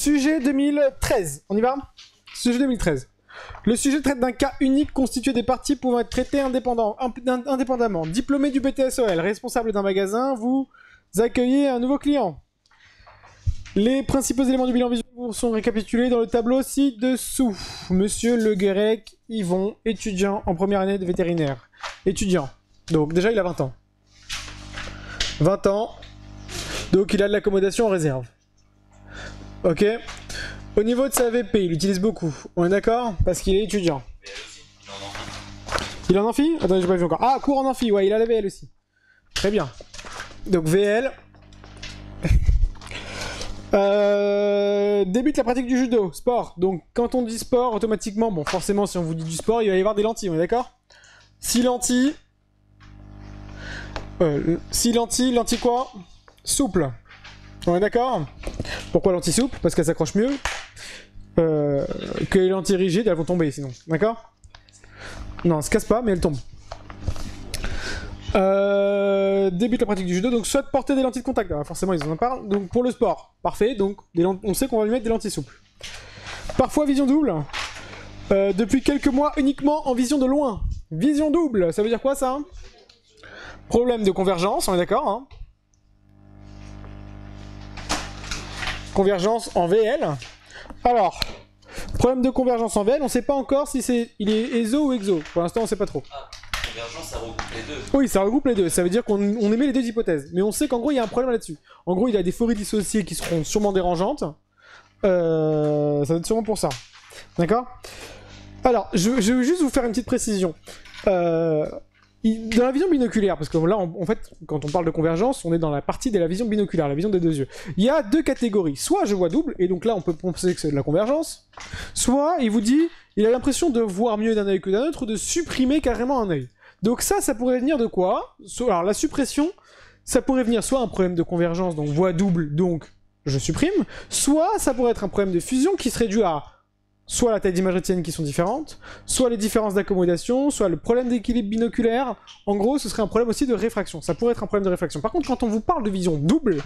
Sujet 2013. On y va? Sujet 2013. Le sujet traite d'un cas unique constitué des parties pouvant être traitées indépendamment. Diplômé du BTSOL, responsable d'un magasin, vous accueillez un nouveau client. Les principaux éléments du bilan visuel sont récapitulés dans le tableau ci-dessous. Monsieur Le Guérec, Yvon, étudiant en première année de vétérinaire. Étudiant. Donc déjà il a 20 ans. 20 ans. Donc il a de l'accommodation en réserve. Ok. Au niveau de sa VP, il l'utilise beaucoup. On est d'accord? Parce qu'il est étudiant. Il en amphi? Attendez, j'ai pas vu encore. Ah, cours en amphi, ouais, il a la VL aussi. Très bien. Donc VL. Débute la pratique du judo, sport. Donc quand on dit sport, automatiquement, bon forcément si on vous dit du sport, il va y avoir des lentilles, on est d'accord? 6 lentilles. 6 lentilles, lentilles quoi? Souple. On est d'accord? Pourquoi lentilles souples? Parce qu'elles s'accrochent mieux. Que les lentilles rigides, elles vont tomber sinon. D'accord? Non, elles se cassent pas, mais elles tombent. Débute la pratique du judo, donc soit porter des lentilles de contact. Alors, forcément, ils en parlent. Donc pour le sport, parfait. Donc on sait qu'on va lui mettre des lentilles souples. Parfois vision double. Depuis quelques mois uniquement en vision de loin. Vision double, ça veut dire quoi ça? Problème de convergence, on est d'accord hein? Convergence en VL. Alors, problème de convergence en VL, on sait pas encore si il est ESO ou EXO. Pour l'instant, on sait pas trop. Ah, convergence, ça regroupe les deux. Oui, ça regroupe les deux. Ça veut dire qu'on émet les deux hypothèses. Mais on sait qu'en gros, il y a un problème là-dessus. En gros, il y a des phories dissociées qui seront sûrement dérangeantes. Ça va être sûrement pour ça. D'accord? Alors, je vais juste vous faire une petite précision. Dans la vision binoculaire, parce que là, en fait, quand on parle de convergence, on est dans la partie de la vision binoculaire, la vision des deux yeux. Il y a deux catégories. Soit je vois double, et donc là, on peut penser que c'est de la convergence. Soit, il vous dit, il a l'impression de voir mieux d'un œil que d'un autre, ou de supprimer carrément un œil. Donc ça pourrait venir de quoi? Alors, la suppression, ça pourrait venir soit un problème de convergence, donc voix double, donc je supprime, soit ça pourrait être un problème de fusion qui serait dû à soit la taille d'image rétinienne qui sont différentes, soit les différences d'accommodation, soit le problème d'équilibre binoculaire. En gros, ce serait un problème aussi de réfraction. Ça pourrait être un problème de réfraction. Par contre, quand on vous parle de vision double,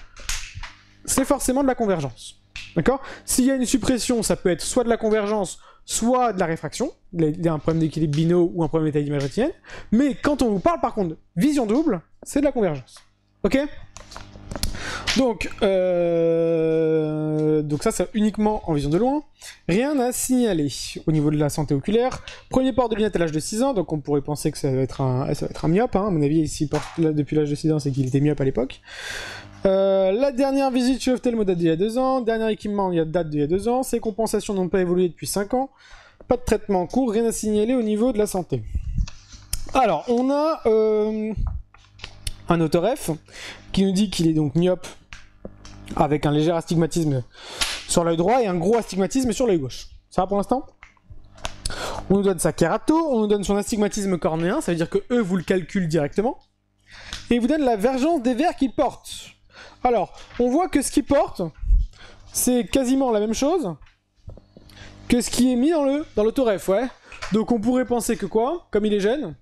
c'est forcément de la convergence. D'accord? S'il y a une suppression, ça peut être soit de la convergence, soit de la réfraction. Il y a un problème d'équilibre bino ou un problème de taille d'image rétinienne. Mais quand on vous parle par contre de vision double, c'est de la convergence. Ok? Donc ça c'est uniquement en vision de loin. Rien à signaler au niveau de la santé oculaire. Premier port de lunettes à l'âge de 6 ans, donc on pourrait penser que ça va être un myope. Hein. À mon avis, s'il porte là depuis l'âge de 6 ans, c'est qu'il était myope à l'époque. La dernière visite chez ophtalmo date d'il y a 2 ans. Dernier équipement date d'il y a 2 ans. Ses compensations n'ont pas évolué depuis 5 ans. Pas de traitement en cours, rien à signaler au niveau de la santé. Alors, on a un autoref qui nous dit qu'il est donc myope avec un léger astigmatisme sur l'œil droit et un gros astigmatisme sur l'œil gauche. Ça va pour l'instant? On nous donne sa kérato, on nous donne son astigmatisme cornéen, ça veut dire que eux vous le calculent directement. Et il vous donne la vergence des verres qu'il porte. Alors, on voit que ce qu'il porte, c'est quasiment la même chose que ce qui est mis dans l'autoref, ouais. Donc on pourrait penser que quoi? Comme il est jeune.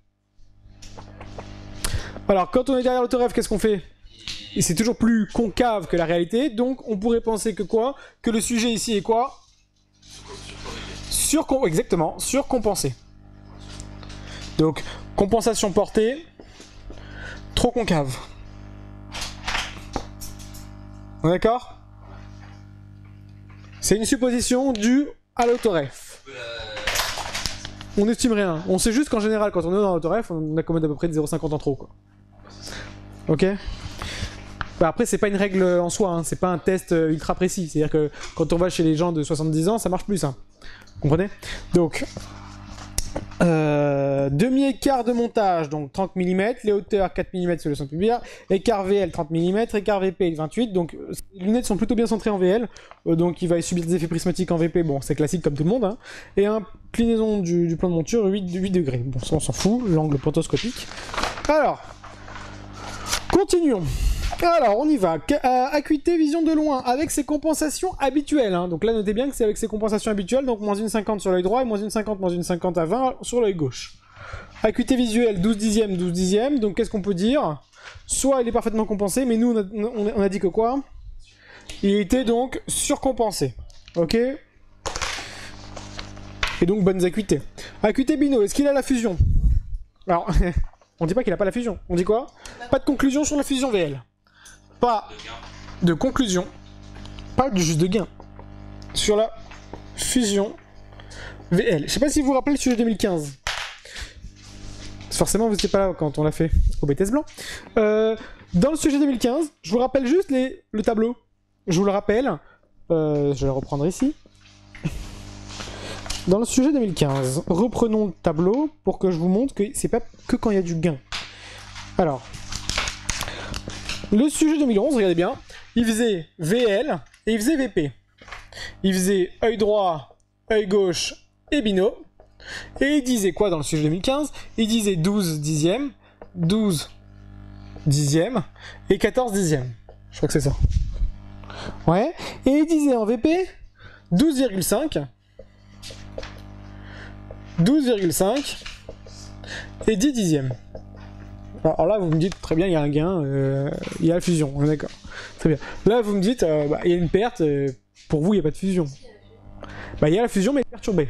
Alors, quand on est derrière l'autoref, qu'est-ce qu'on fait? Et c'est toujours plus concave que la réalité, donc on pourrait penser que quoi? Que le sujet ici est quoi? Exactement, surcompensé. Donc, compensation portée, trop concave. On est d'accord? C'est une supposition due à l'autoref. On n'estime rien. On sait juste qu'en général, quand on est dans l'autoref, on accommode à peu près de 0,50 en trop, quoi. Ok? Bah après, c'est pas une règle en soi, hein. C'est pas un test ultra précis. C'est-à-dire que quand on va chez les gens de 70 ans, ça marche plus, hein. Vous comprenez? Donc, demi-écart de montage, donc 30 mm, les hauteurs 4 mm sur le centre pubère, écart VL 30 mm, écart VP 28, donc les lunettes sont plutôt bien centrées en VL, donc il va subir des effets prismatiques en VP, bon c'est classique comme tout le monde, hein. Et inclinaison du plan de monture 8 degrés, bon ça on s'en fout, l'angle pantoscopique. Alors, continuons. Alors, on y va. Acuité, vision de loin, avec ses compensations habituelles. Hein. Donc là, notez bien que c'est avec ses compensations habituelles, donc moins 1,50 sur l'œil droit et moins 1,50 à 20 sur l'œil gauche. Acuité visuelle, 12 dixièmes, 12 dixièmes. Donc qu'est-ce qu'on peut dire? Soit il est parfaitement compensé, mais nous, on a dit que quoi? Il était donc surcompensé. Ok. Et donc bonnes acuités. Acuité Bino, est-ce qu'il a la fusion? Alors, on dit pas qu'il a pas la fusion. On dit quoi? Pas de conclusion sur la fusion VL. Pas de conclusion. Pas juste de gain. Sur la fusion VL. Je sais pas si vous vous rappelez le sujet 2015. Forcément, vous n'étiez pas là quand on l'a fait au BTS Blanc. Dans le sujet 2015, je vous rappelle juste le tableau. Je vous le rappelle. Je vais le reprendre ici. Dans le sujet 2015, reprenons le tableau pour que je vous montre que c'est pas que quand il y a du gain. Alors, le sujet 2011, regardez bien, il faisait VL et il faisait VP. Il faisait œil droit, œil gauche et Bino. Et il disait quoi dans le sujet 2015? Il disait 12 dixièmes, 12 dixièmes et 14 dixièmes. Je crois que c'est ça. Ouais. Et il disait en VP 12,5, 12,5 et 10 dixièmes. Alors là, vous me dites, très bien, il y a un gain, il y a la fusion, on est d'accord. Très bien. Là, vous me dites, il y a une perte, pour vous, il n'y a pas de fusion. Il y a la fusion, mais elle est perturbée.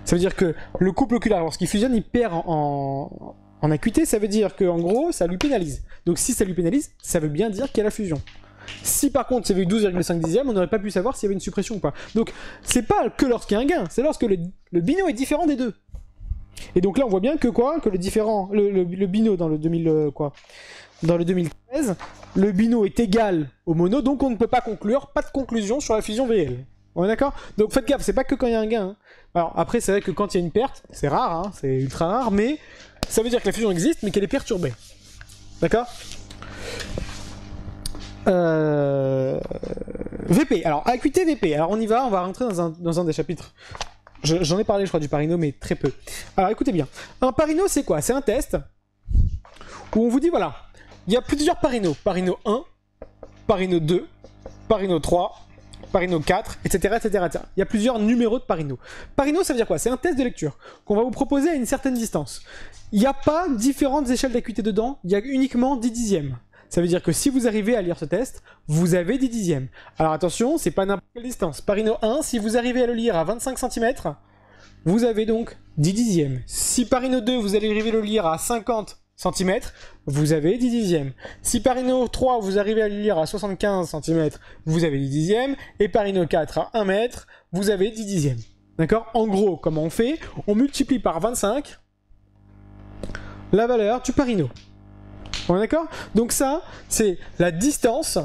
Ça veut dire que le couple oculaire, lorsqu'il fusionne, il perd en acuité, ça veut dire qu'en gros, ça lui pénalise. Donc si ça lui pénalise, ça veut bien dire qu'il y a la fusion. Si par contre, il y avait eu 12,5 dixièmes, on n'aurait pas pu savoir s'il y avait une suppression ou pas. Donc, c'est pas que lorsqu'il y a un gain, c'est lorsque le bino est différent des deux. Et donc là, on voit bien que quoi? Que le bino dans le 2000, dans le 2013, le bino est égal au mono, donc on ne peut pas conclure, pas de conclusion sur la fusion VL. On est d'accord? Donc faites gaffe, c'est pas que quand il y a un gain. Hein. Alors après, c'est vrai que quand il y a une perte, c'est rare, hein, c'est ultra rare, mais ça veut dire que la fusion existe, mais qu'elle est perturbée. D'accord? VP, alors acuité VP, alors on y va, on va rentrer dans un des chapitres. J'en ai parlé, je crois, du parino, mais très peu. Alors écoutez bien, un parino c'est quoi? C'est un test où on vous dit, voilà, il y a plusieurs parinos. Parino 1, parino 2, parino 3, parino 4, etc., etc., etc. Il y a plusieurs numéros de parino. Parino, ça veut dire quoi? C'est un test de lecture qu'on va vous proposer à une certaine distance. Il n'y a pas différentes échelles d'acuité dedans, il y a uniquement 10 dixièmes. Ça veut dire que si vous arrivez à lire ce test, vous avez 10 dixièmes. Alors attention, c'est pas n'importe quelle distance. Parino 1, si vous arrivez à le lire à 25 cm, vous avez donc 10 dixièmes. Si Parino 2, vous allez arriver à le lire à 50 cm, vous avez 10 dixièmes. Si Parino 3, vous arrivez à le lire à 75 cm, vous avez 10 dixièmes. Et Parino 4 à 1 mètre, vous avez 10 dixièmes. D'accord? En gros, comment on fait? On multiplie par 25 la valeur du Parino. On est d'accord? Donc ça, c'est la distance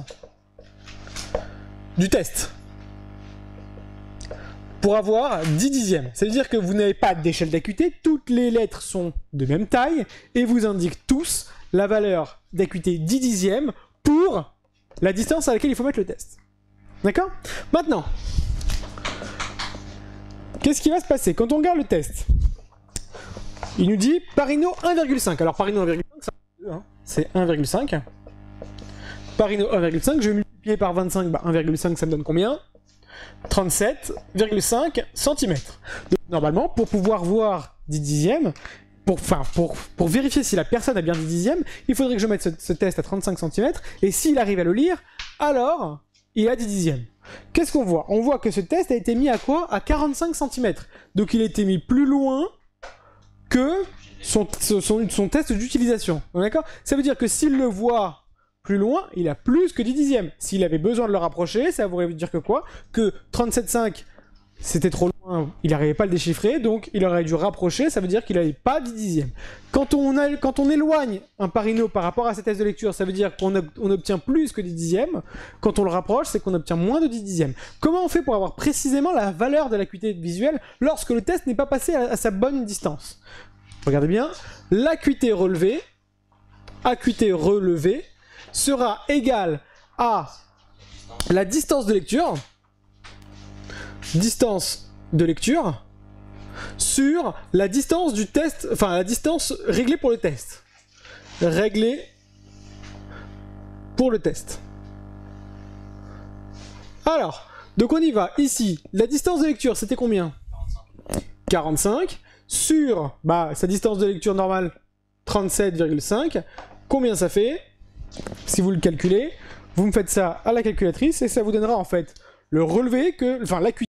du test. Pour avoir 10 dixièmes. Ça veut dire que vous n'avez pas d'échelle d'acuité, toutes les lettres sont de même taille, et vous indiquent tous la valeur d'acuité 10 dixièmes pour la distance à laquelle il faut mettre le test. D'accord? Maintenant, qu'est-ce qui va se passer? Quand on regarde le test, il nous dit Parino 1,5. Alors Parino 1,5, c'est 1,5. Parino 1,5, je vais multiplier par 25, 1,5 ça me donne combien? 37,5 cm. Donc, normalement, pour pouvoir voir 10 dixièmes, pour vérifier si la personne a bien 10 dixièmes, il faudrait que je mette ce test à 35 cm, et s'il arrive à le lire, alors il a 10 dixièmes. Qu'est-ce qu'on voit? On voit que ce test a été mis à quoi? À 45 cm. Donc il a été mis plus loin que son test d'utilisation. D'accord? Ça veut dire que s'il le voit plus loin, il a plus que 10 dixièmes. S'il avait besoin de le rapprocher, ça voudrait dire que quoi? Que 37,5, c'était trop loin, il n'arrivait pas à le déchiffrer, donc il aurait dû rapprocher, ça veut dire qu'il n'avait pas 10 dixièmes. Quand on éloigne un parino par rapport à ces tests de lecture, ça veut dire qu'on obtient plus que 10 dixièmes. Quand on le rapproche, c'est qu'on obtient moins de 10 dixièmes. Comment on fait pour avoir précisément la valeur de l'acuité visuelle lorsque le test n'est pas passé à sa bonne distance? Regardez bien, l'acuité relevée, sera égale à la distance de lecture sur la distance du test, enfin la distance réglée pour le test. Réglée pour le test. Alors, donc on y va. Ici, la distance de lecture, c'était combien? 45. Sur sa distance de lecture normale, 37,5. Combien ça fait? Si vous le calculez, vous me faites ça à la calculatrice et ça vous donnera en fait le relevé que, enfin l'acuité